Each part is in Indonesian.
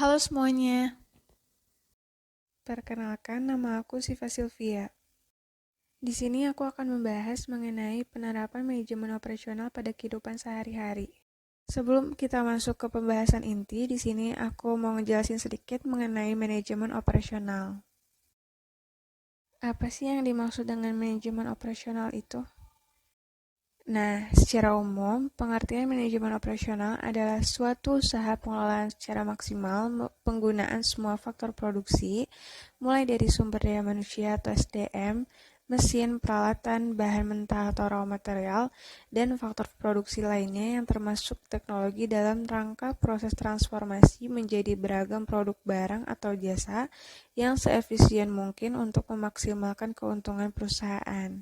Halo semuanya, perkenalkan nama aku Siva Sylvia. Di sini aku akan membahas mengenai penerapan manajemen operasional pada kehidupan sehari-hari. Sebelum kita masuk ke pembahasan inti, di sini aku mau ngejelasin sedikit mengenai manajemen operasional. Apa sih yang dimaksud dengan manajemen operasional itu? Nah, secara umum, pengertian manajemen operasional adalah suatu usaha pengelolaan secara maksimal penggunaan semua faktor produksi, mulai dari sumber daya manusia atau SDM, mesin, peralatan, bahan mentah atau raw material, dan faktor produksi lainnya yang termasuk teknologi dalam rangka proses transformasi menjadi beragam produk barang atau jasa yang seefisien mungkin untuk memaksimalkan keuntungan perusahaan.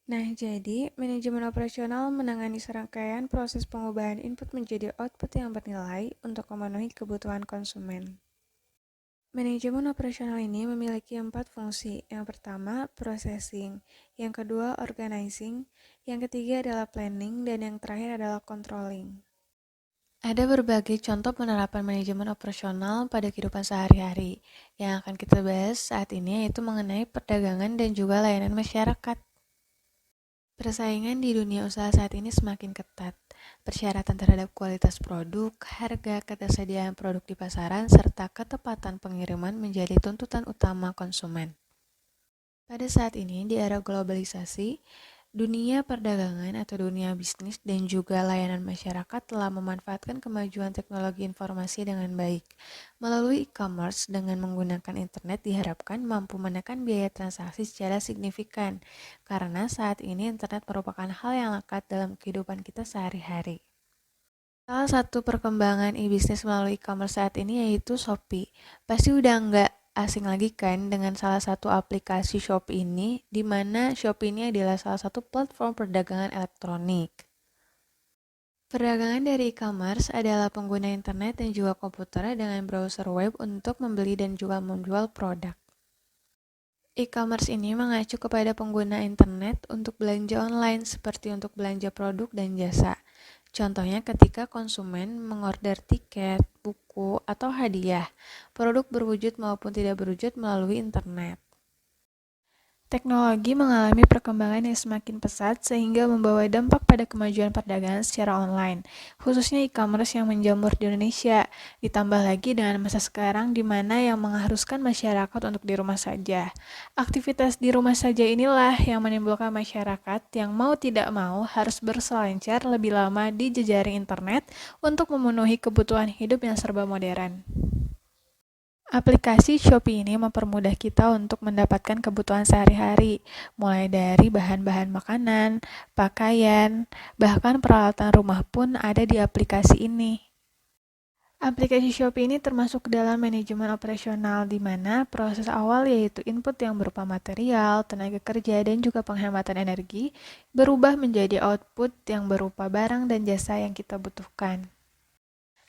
Nah, jadi manajemen operasional menangani serangkaian proses pengubahan input menjadi output yang bernilai untuk memenuhi kebutuhan konsumen. Manajemen operasional ini memiliki 4 fungsi. Yang pertama, processing. Yang kedua, organizing. Yang ketiga adalah planning. Dan yang terakhir adalah controlling. Ada berbagai contoh penerapan manajemen operasional pada kehidupan sehari-hari. Yang akan kita bahas saat ini yaitu mengenai perdagangan dan juga layanan masyarakat. Persaingan di dunia usaha saat ini semakin ketat. Persyaratan terhadap kualitas produk, harga, ketersediaan produk di pasaran, serta ketepatan pengiriman menjadi tuntutan utama konsumen. Pada saat ini, di era globalisasi, dunia perdagangan atau dunia bisnis dan juga layanan masyarakat telah memanfaatkan kemajuan teknologi informasi dengan baik. Melalui e-commerce dengan menggunakan internet diharapkan mampu menekan biaya transaksi secara signifikan, karena saat ini internet merupakan hal yang lekat dalam kehidupan kita sehari-hari. Salah satu perkembangan e-bisnis melalui e-commerce saat ini yaitu Shopee. Pasti udah nggak asing lagi kan dengan salah satu aplikasi Shopee ini, di mana Shopee ini adalah salah satu platform perdagangan elektronik. Perdagangan dari e-commerce adalah pengguna internet dan juga komputer dengan browser web untuk membeli dan juga menjual produk. E-commerce ini mengacu kepada pengguna internet untuk belanja online seperti untuk belanja produk dan jasa. Contohnya ketika konsumen mengorder tiket, buku, atau hadiah, produk berwujud maupun tidak berwujud melalui internet. Teknologi mengalami perkembangan yang semakin pesat sehingga membawa dampak pada kemajuan perdagangan secara online, khususnya e-commerce yang menjamur di Indonesia, ditambah lagi dengan masa sekarang di mana yang mengharuskan masyarakat untuk di rumah saja. Aktivitas di rumah saja inilah yang menimbulkan masyarakat yang mau tidak mau harus berselancar lebih lama di jejaring internet untuk memenuhi kebutuhan hidup yang serba modern. Aplikasi Shopee ini mempermudah kita untuk mendapatkan kebutuhan sehari-hari, mulai dari bahan-bahan makanan, pakaian, bahkan peralatan rumah pun ada di aplikasi ini. Aplikasi Shopee ini termasuk dalam manajemen operasional di mana proses awal yaitu input yang berupa material, tenaga kerja, dan juga penghematan energi berubah menjadi output yang berupa barang dan jasa yang kita butuhkan.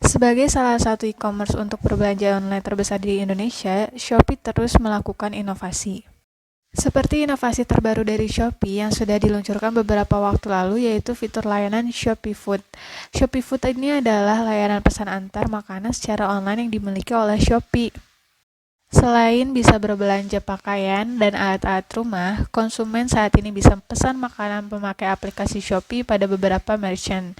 Sebagai salah satu e-commerce untuk berbelanja online terbesar di Indonesia, Shopee terus melakukan inovasi. Seperti inovasi terbaru dari Shopee yang sudah diluncurkan beberapa waktu lalu yaitu fitur layanan Shopee Food. Shopee Food ini adalah layanan pesan antar makanan secara online yang dimiliki oleh Shopee. Selain bisa berbelanja pakaian dan alat-alat rumah, konsumen saat ini bisa pesan makanan memakai aplikasi Shopee pada beberapa merchant.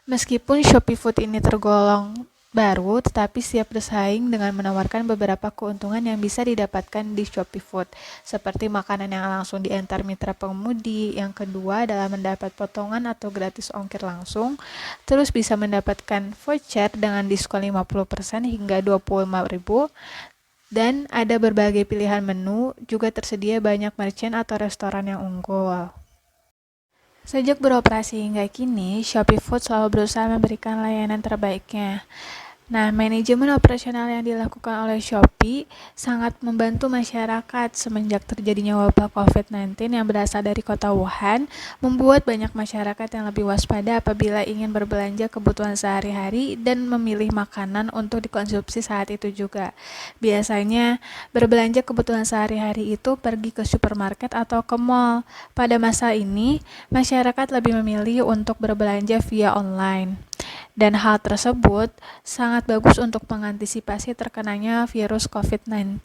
Meskipun Shopee Food ini tergolong baru, tetapi siap bersaing dengan menawarkan beberapa keuntungan yang bisa didapatkan di Shopee Food, seperti makanan yang langsung diantar mitra pengemudi, yang kedua adalah mendapat potongan atau gratis ongkir langsung, terus bisa mendapatkan voucher dengan diskon 50% hingga 25.000, dan ada berbagai pilihan menu, juga tersedia banyak merchant atau restoran yang unggul. Sejak beroperasi hingga kini, Shopee Food selalu berusaha memberikan layanan terbaiknya. Nah, manajemen operasional yang dilakukan oleh Shopee sangat membantu masyarakat semenjak terjadinya wabah COVID-19 yang berasal dari kota Wuhan, membuat banyak masyarakat yang lebih waspada apabila ingin berbelanja kebutuhan sehari-hari dan memilih makanan untuk dikonsumsi saat itu juga. Biasanya, berbelanja kebutuhan sehari-hari itu pergi ke supermarket atau ke mall. Pada masa ini, masyarakat lebih memilih untuk berbelanja via online. Dan hal tersebut sangat bagus untuk mengantisipasi terkenanya virus COVID-19.